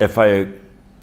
FI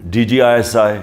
DGISI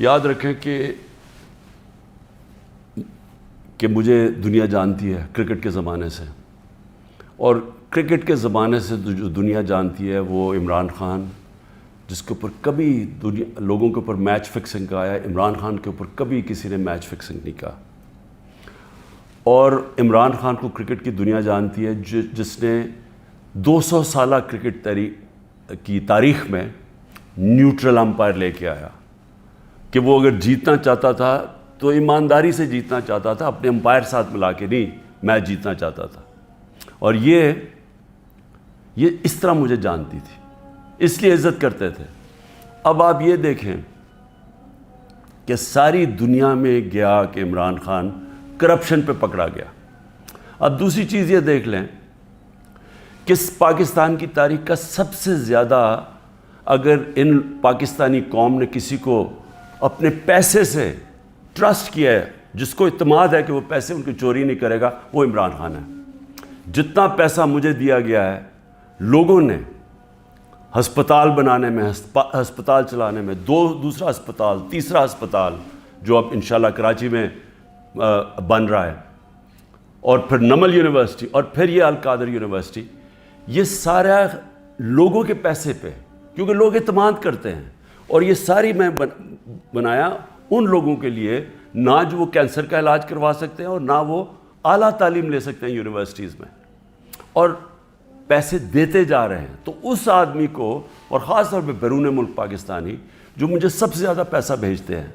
یاد رکھیں کہ مجھے دنیا جانتی ہے کرکٹ کے زمانے سے، اور کرکٹ کے زمانے سے جو دنیا جانتی ہے وہ عمران خان، جس کے اوپر کبھی لوگوں کے اوپر میچ فکسنگ کا آیا، عمران خان کے اوپر کبھی کسی نے میچ فکسنگ نہیں کہا. اور عمران خان کو کرکٹ کی دنیا جانتی ہے، جس نے 200 سالہ کرکٹ کی تاریخ میں نیوٹرل امپائر لے کے آیا، کہ وہ اگر جیتنا چاہتا تھا تو ایمانداری سے جیتنا چاہتا تھا، اپنے امپائر ساتھ ملا کے نہیں میچ جیتنا چاہتا تھا. اور یہ اس طرح مجھے جانتی تھی، اس لیے عزت کرتے تھے. اب آپ یہ دیکھیں کہ ساری دنیا میں گیا کہ عمران خان کرپشن پہ پکڑا گیا. اب دوسری چیز یہ دیکھ لیں کہ پاکستان کی تاریخ کا سب سے زیادہ اگر ان پاکستانی قوم نے کسی کو اپنے پیسے سے ٹرسٹ کیا ہے، جس کو اعتماد ہے کہ وہ پیسے ان کی چوری نہیں کرے گا، وہ عمران خان ہے. جتنا پیسہ مجھے دیا گیا ہے لوگوں نے ہسپتال بنانے میں، ہسپتال چلانے میں، دوسرا ہسپتال، تیسرا ہسپتال جو اب انشاءاللہ کراچی میں بن رہا ہے، اور پھر نمل یونیورسٹی، اور پھر یہ القادر یونیورسٹی، یہ سارا لوگوں کے پیسے پہ، کیونکہ لوگ اعتماد کرتے ہیں. اور یہ ساری میں بنایا ان لوگوں کے لیے، نہ جو وہ کینسر کا علاج کروا سکتے ہیں اور نہ وہ اعلیٰ تعلیم لے سکتے ہیں یونیورسٹیز میں، اور پیسے دیتے جا رہے ہیں. تو اس آدمی کو، اور خاص طور پہ بیرون ملک پاکستانی جو مجھے سب سے زیادہ پیسہ بھیجتے ہیں،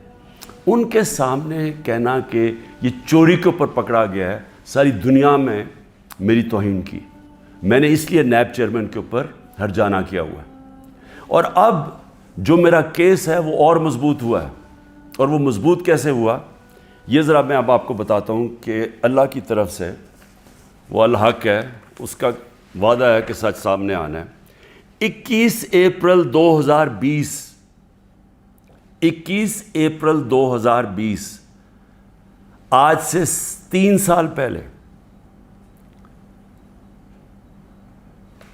ان کے سامنے کہنا کہ یہ چوری کے اوپر پکڑا گیا ہے، ساری دنیا میں میری توہین کی. میں نے اس لیے نیب چیئرمین کے اوپر ہرجانہ کیا ہوا ہے. اور اب جو میرا کیس ہے وہ اور مضبوط ہوا ہے. اور وہ مضبوط کیسے ہوا، یہ ذرا میں اب آپ کو بتاتا ہوں کہ اللہ کی طرف سے وہ الحق ہے، اس کا وعدہ ہے کہ سچ سامنے آنا ہے. 21 اپریل 2020 آج سے 3 سال پہلے،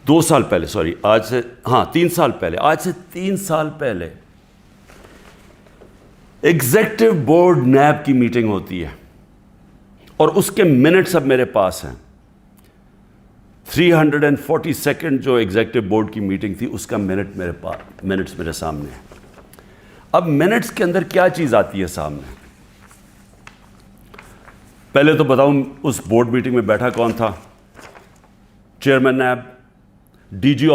2 سال پہلے، سوری، آج سے 3 سال پہلے، آج سے 3 سال پہلے ایگزیکٹو بورڈ نیب کی میٹنگ ہوتی ہے، اور اس کے منٹس اب میرے پاس ہیں. 342 جو ایگزیکٹو بورڈ کی میٹنگ تھی، اس کا منٹس میرے سامنے ہیں. اب منٹس کے اندر کیا چیز آتی ہے سامنے؟ پہلے تو بتاؤں اس بورڈ میٹنگ میں بیٹھا کون تھا؟ Chairman NAB, D G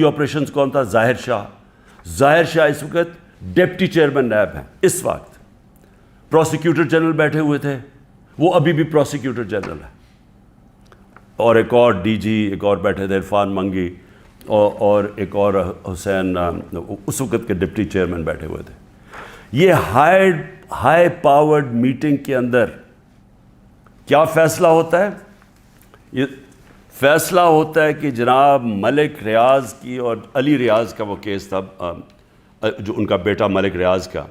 operations کون تھا؟ ظاہر شاہ اس وقت ڈپٹی چیئرمین نیب ہیں. اس وقت پروسیکیوٹر جنرل بیٹھے ہوئے تھے، وہ ابھی بھی پروسیکیوٹر جنرل ہے. اور ایک اور ڈی جی، ایک اور بیٹھے تھے عرفان منگی، اور ایک اور حسین، اس وقت کے ڈپٹی چیئرمین بیٹھے ہوئے تھے. یہ ہائی پاورڈ میٹنگ کے اندر کیا فیصلہ ہوتا ہے؟ یہ فیصلہ ہوتا ہے کہ جناب ملک ریاض کی، اور علی ریاض کا وہ کیس تھا، جو ان کا بیٹا ملک ریاض کا،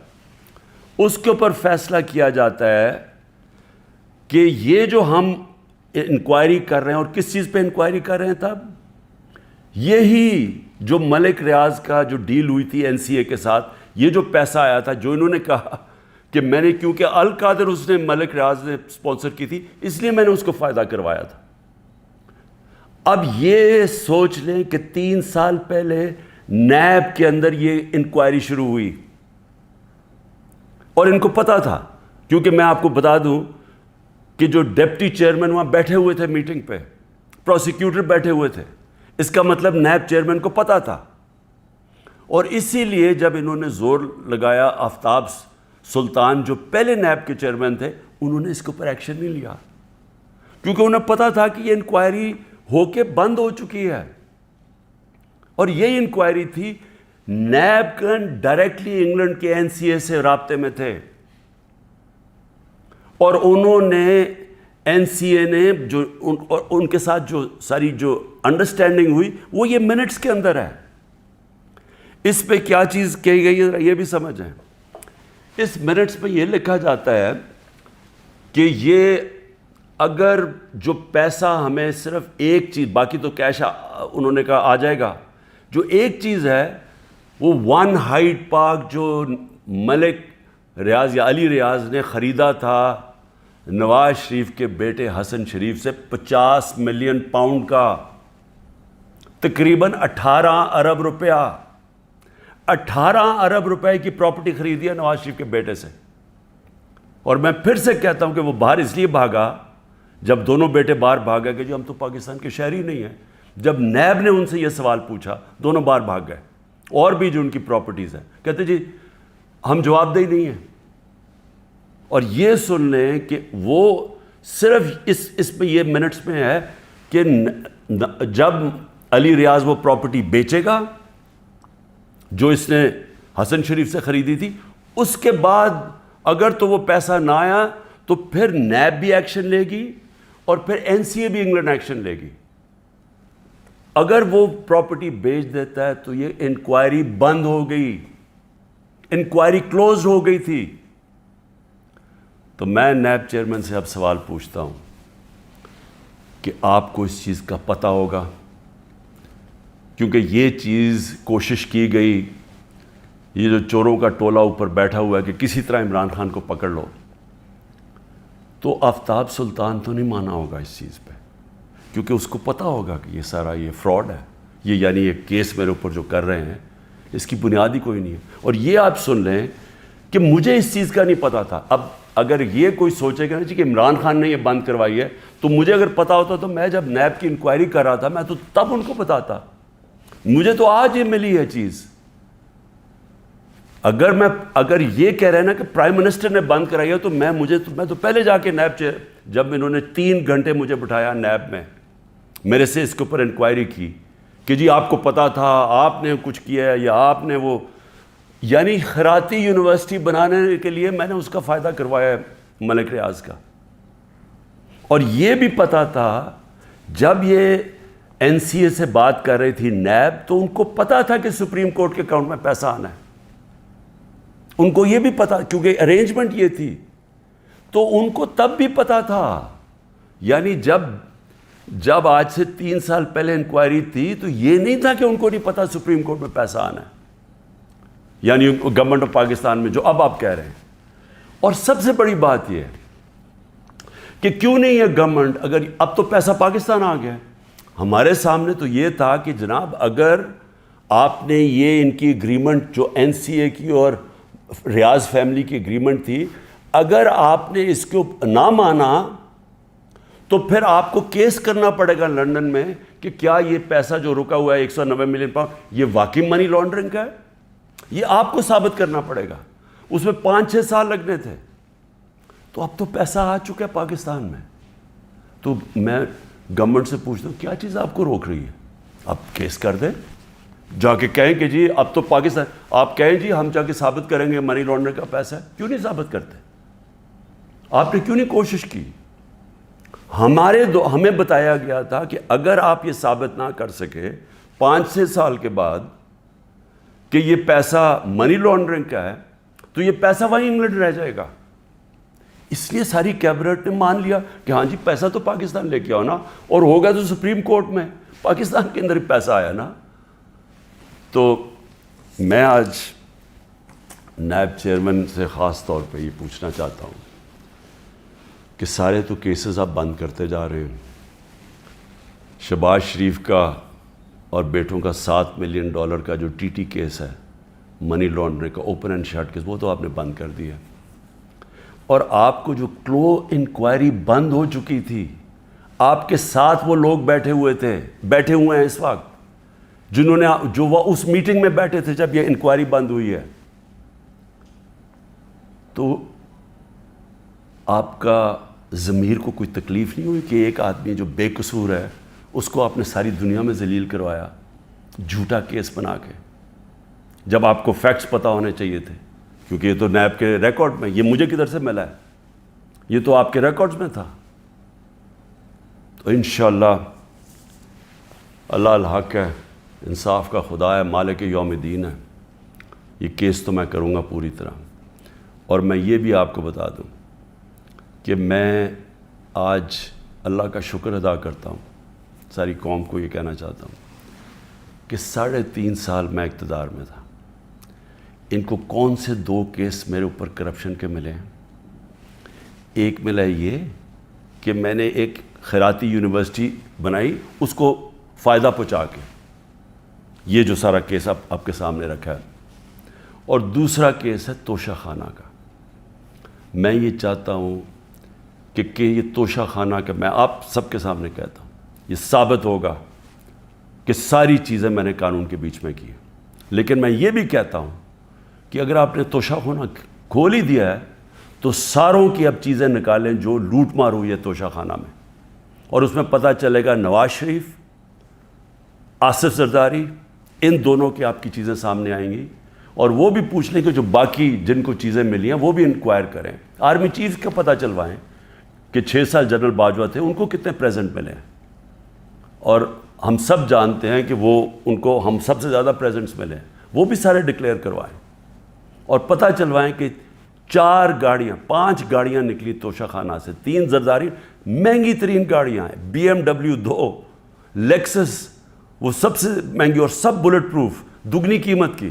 اس کے اوپر فیصلہ کیا جاتا ہے کہ یہ جو ہم انکوائری کر رہے ہیں، اور کس چیز پہ انکوائری کر رہے ہیں تب؟ یہی جو ملک ریاض کا جو ڈیل ہوئی تھی NCA کے ساتھ، یہ جو پیسہ آیا تھا، جو انہوں نے کہا کہ میں نے، کیونکہ القادر اس نے ملک ریاض نے سپانسر کی تھی، اس لیے میں نے اس کو فائدہ کروایا تھا. اب یہ سوچ لیں کہ 3 سال پہلے نیب کے اندر یہ انکوائری شروع ہوئی، اور ان کو پتا تھا، کیونکہ میں آپ کو بتا دوں کہ جو ڈپٹی چیئرمین وہاں بیٹھے ہوئے تھے میٹنگ پہ، پروسیکیوٹر بیٹھے ہوئے تھے، اس کا مطلب نیب چیئرمین کو پتا تھا. اور اسی لیے جب انہوں نے زور لگایا، آفتاب سلطان جو پہلے نیب کے چیئرمین تھے، انہوں نے اس کے اوپر ایکشن نہیں لیا، کیونکہ انہیں پتا تھا کہ یہ انکوائری ہو کے بند ہو چکی ہے. اور یہ انکوائری تھی، نیب ڈائریکٹلی انگلینڈ کے NCA سے رابطے میں تھے، اور انہوں نے NCA نے جو ان کے ساتھ جو ساری جو انڈرسٹینڈنگ ہوئی، وہ یہ منٹس کے اندر ہے. اس پہ کیا چیز کہی گئی ہے یہ بھی سمجھیں. اس منٹس پہ یہ لکھا جاتا ہے کہ یہ اگر جو پیسہ ہمیں صرف ایک چیز، باقی تو کیش انہوں نے کہا آ جائے گا، جو ایک چیز ہے وہ ون ہائٹ پارک جو ملک ریاض یا علی ریاض نے خریدا تھا نواز شریف کے بیٹے حسن شریف سے 50 ملین پاؤنڈ کا، تقریباً 18 ارب روپیہ، 18 ارب روپے کی پراپرٹی خریدی ہے نواز شریف کے بیٹے سے. اور میں پھر سے کہتا ہوں کہ وہ باہر اس لیے بھاگا، جب دونوں بیٹے باہر بھاگے کہ جی ہم تو پاکستان کے شہری نہیں ہیں. جب نیب نے ان سے یہ سوال پوچھا دونوں باہر بھاگ گئے. اور بھی جو ان کی پراپرٹیز ہیں کہتے جی ہم جواب دہی نہیں ہیں. اور یہ سن لیں کہ وہ صرف اس پہ یہ منٹس میں ہے کہ جب علی ریاض وہ پراپرٹی بیچے گا جو اس نے حسن شریف سے خریدی تھی، اس کے بعد اگر تو وہ پیسہ نہ آیا تو پھر نیب بھی ایکشن لے گی اور پھر NCA بھی انگلینڈ ایکشن لے گی. اگر وہ پراپرٹی بیچ دیتا ہے تو یہ انکوائری بند ہو گئی، انکوائری کلوز ہو گئی تھی. تو میں نیب چیئرمین سے اب سوال پوچھتا ہوں کہ آپ کو اس چیز کا پتہ ہوگا، کیونکہ یہ چیز کوشش کی گئی، یہ جو چوروں کا ٹولہ اوپر بیٹھا ہوا ہے کہ کسی طرح عمران خان کو پکڑ لو، تو آفتاب سلطان تو نہیں مانا ہوگا اس چیز پہ، کیونکہ اس کو پتہ ہوگا کہ یہ سارا یہ فراڈ ہے، یہ یعنی یہ کیس میرے اوپر جو کر رہے ہیں اس کی بنیاد ہی کوئی نہیں ہے. اور یہ آپ سن لیں کہ مجھے اس چیز کا نہیں پتہ تھا. اب اگر یہ کوئی سوچے گا نا جی کہ عمران خان نے یہ بند کروائی ہے، تو مجھے اگر پتہ ہوتا تو میں جب نیب کی انکوائری کر رہا تھا میں تو تب ان کو بتاتا. مجھے تو آج یہ ملی ہے چیز. اگر یہ کہہ رہے ہیں نا کہ پرائم منسٹر نے بند کرائی ہے تو میں تو پہلے جا کے نیب جب انہوں نے 3 گھنٹے مجھے بٹھایا نیب میں، میرے سے اس کے اوپر انکوائری کی کہ جی آپ کو پتہ تھا، آپ نے کچھ کیا ہے یا آپ نے وہ، یعنی خیراتی یونیورسٹی بنانے کے لیے میں نے اس کا فائدہ کروایا ہے ملک ریاض کا. اور یہ بھی پتہ تھا جب یہ NCA سے بات کر رہی تھی نیب، تو ان کو پتہ تھا کہ سپریم کورٹ کے اکاؤنٹ میں پیسہ آنا ہے. ان کو یہ بھی پتہ، کیونکہ ارینجمنٹ یہ تھی، تو ان کو تب بھی پتہ تھا. یعنی جب آج سے 3 سال پہلے انکوائری تھی تو یہ نہیں تھا کہ ان کو نہیں پتہ سپریم کورٹ میں پیسہ آنا ہے، یعنی گورنمنٹ آف پاکستان میں جو اب آپ کہہ رہے ہیں. اور سب سے بڑی بات یہ ہے کہ کیوں نہیں ہے گورنمنٹ، اگر اب تو پیسہ پاکستان آ گیا. ہمارے سامنے تو یہ تھا کہ جناب اگر آپ نے یہ ان کی اگریمنٹ جو NCA کی اور ریاض فیملی کی اگریمنٹ تھی، اگر آپ نے اس کو نہ مانا تو پھر آپ کو کیس کرنا پڑے گا لندن میں کہ کیا یہ پیسہ جو رکا ہوا ہے 190 ملین پاؤنڈ یہ واقعی منی لانڈرنگ کا ہے. یہ آپ کو ثابت کرنا پڑے گا. اس میں 5-6 سال لگنے تھے. تو اب تو پیسہ آ چکا ہے پاکستان میں. تو میں گورنمنٹ سے پوچھتا ہوں کیا چیز آپ کو روک رہی ہے؟ آپ کیس کر دیں، جا کے کہیں کہ جی اب تو پاکستان، آپ کہیں جی ہم جا کے ثابت کریں گے منی لانڈرنگ کا پیسہ ہے. کیوں نہیں ثابت کرتے؟ آپ نے کیوں نہیں کوشش کی؟ ہمیں بتایا گیا تھا کہ اگر آپ یہ ثابت نہ کر سکے 5-6 سال کے بعد کہ یہ پیسہ منی لانڈرنگ کا ہے تو یہ پیسہ وہیں انگلینڈ رہ جائے گا. اس لیے ساری کیبنٹ نے مان لیا کہ ہاں جی پیسہ تو پاکستان لے کے آؤ نا، اور ہوگا تو سپریم کورٹ میں، پاکستان کے اندر ہی پیسہ آیا نا. تو میں آج نیب چیئرمین سے خاص طور پہ یہ پوچھنا چاہتا ہوں کہ سارے تو کیسز آپ بند کرتے جا رہے ہیں. شہباز شریف کا اور بیٹوں کا $7 ملین کا جو TT کیس ہے منی لانڈرنگ کا، اوپن اینڈ شٹ کیس، وہ تو آپ نے بند کر دیا. اور آپ کو جو کلو انکوائری بند ہو چکی تھی، آپ کے ساتھ وہ لوگ بیٹھے ہوئے ہیں اس وقت جو وہ اس میٹنگ میں بیٹھے تھے جب یہ انکوائری بند ہوئی ہے. تو آپ کا ضمیر کو کوئی تکلیف نہیں ہوئی کہ ایک آدمی جو بے قصور ہے اس کو آپ نے ساری دنیا میں ذلیل کروایا جھوٹا کیس بنا کے، جب آپ کو فیکٹس پتہ ہونے چاہیے تھے؟ کیونکہ یہ تو نیب کے ریکارڈ میں، یہ مجھے کدھر سے ملا ہے، یہ تو آپ کے ریکارڈز میں تھا. تو انشاءاللہ اللہ الحق ہے، انصاف کا خدا ہے، مالک یوم الدین ہے. یہ کیس تو میں کروں گا پوری طرح. اور میں یہ بھی آپ کو بتا دوں کہ میں آج اللہ کا شکر ادا کرتا ہوں، ساری قوم کو یہ کہنا چاہتا ہوں کہ 3.5 سال میں اقتدار میں تھا. ان کو کون سے 2 کیس میرے اوپر کرپشن کے ملے ہیں؟ ایک ملا یہ کہ میں نے ایک خیراتی یونیورسٹی بنائی اس کو فائدہ پہنچا کے، یہ جو سارا کیس آپ کے سامنے رکھا ہے، اور دوسرا کیس ہے توشہ خانہ کا۔ میں یہ چاہتا ہوں کہ یہ توشہ خانہ کا، میں آپ سب کے سامنے کہتا ہوں، یہ ثابت ہوگا کہ ساری چیزیں میں نے قانون کے بیچ میں کی، لیکن میں یہ بھی کہتا ہوں کہ اگر آپ نے توشہ خانہ کھول ہی دیا ہے تو ساروں کی اب چیزیں نکالیں جو لوٹ مار ہوئی ہے توشہ خانہ میں، اور اس میں پتہ چلے گا نواز شریف، آصف زرداری، ان دونوں کی آپ کی چیزیں سامنے آئیں گی، اور وہ بھی پوچھ لیں کہ جو باقی جن کو چیزیں ملی ہیں وہ بھی انکوائر کریں، آرمی چیف کا پتہ چلوائیں کہ 6 سال جنرل باجوہ تھے ان کو کتنے پریزنٹ ملے ہیں، اور ہم سب جانتے ہیں کہ وہ ان کو ہم سب سے زیادہ پریزنٹس ملے ہیں، وہ بھی سارے ڈکلیئر کروائیں، اور پتہ چلوائیں کہ 4 گاڑیاں 5 گاڑیاں نکلی توشہ خانہ سے، 3 زرداری مہنگی ترین گاڑیاں ہیں، BMW 2، لیکسس وہ سب سے مہنگی اور سب بلٹ پروف دگنی قیمت کی،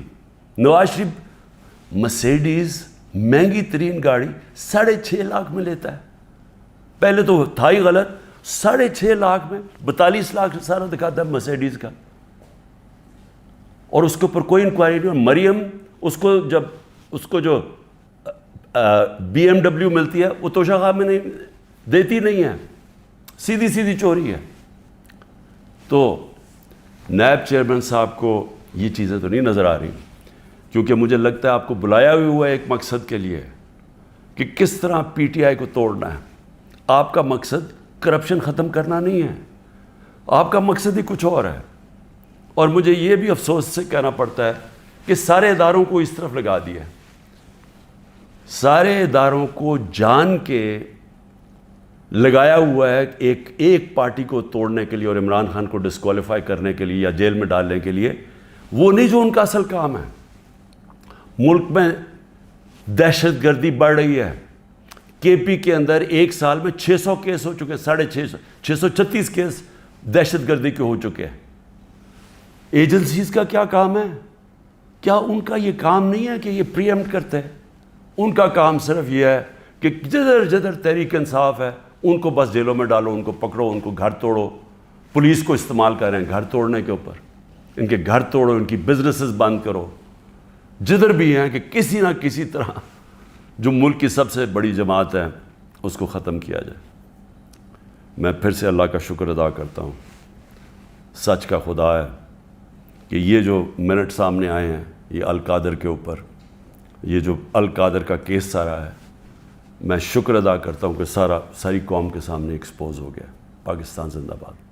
نواز شریف مرسیڈیز مہنگی ترین گاڑی 6.5 لاکھ میں لیتا ہے، پہلے تو تھا ہی غلط، 6.5 لاکھ میں 42 لاکھ سارا دکھاتا ہے مرسیڈیز کا، اور اس کے اوپر کوئی انکوائری نہیں۔ اور مریم اس کو جو BMW ملتی ہے وہ توشہ خانہ میں نہیں دیتی نہیں ہے، سیدھی چوری ہے۔ تو نائب چیئرمین صاحب کو یہ چیزیں تو نہیں نظر آ رہی، کیونکہ مجھے لگتا ہے آپ کو بلایا ہوا ہے ایک مقصد کے لیے کہ کس طرح PTI کو توڑنا ہے۔ آپ کا مقصد کرپشن ختم کرنا نہیں ہے، آپ کا مقصد ہی کچھ اور ہے، اور مجھے یہ بھی افسوس سے کہنا پڑتا ہے کہ سارے اداروں کو اس طرف لگا دیا ہے، سارے اداروں کو جان کے لگایا ہوا ہے ایک پارٹی کو توڑنے کے لیے اور عمران خان کو ڈسکوالیفائی کرنے کے لیے یا جیل میں ڈالنے کے لیے، وہ نہیں جو ان کا اصل کام ہے۔ ملک میں دہشت گردی بڑھ رہی ہے، KP کے اندر ایک سال میں 600 کیس ہو چکے، 636 کیس دہشت گردی کے ہو چکے ہیں۔ ایجنسیز کا کیا کام ہے؟ کیا ان کا یہ کام نہیں ہے کہ یہ پری ایمپٹ کرتے ہیں؟ ان کا کام صرف یہ ہے کہ جدھر تحریک انصاف ہے ان کو بس جیلوں میں ڈالو، ان کو پکڑو، ان کو گھر توڑو، پولیس کو استعمال کر رہے ہیں گھر توڑنے کے اوپر، ان کے گھر توڑو، ان کی بزنسز بند کرو، جدھر بھی ہیں کہ کسی نہ کسی طرح جو ملک کی سب سے بڑی جماعت ہے اس کو ختم کیا جائے۔ میں پھر سے اللہ کا شکر ادا کرتا ہوں، سچ کا خدا ہے کہ یہ جو منٹ سامنے آئے ہیں یہ القادر کے اوپر، یہ جو القادر کا کیس سارا ہے، میں شکر ادا کرتا ہوں کہ ساری قوم کے سامنے ایکسپوز ہو گیا۔ پاکستان زندہ باد۔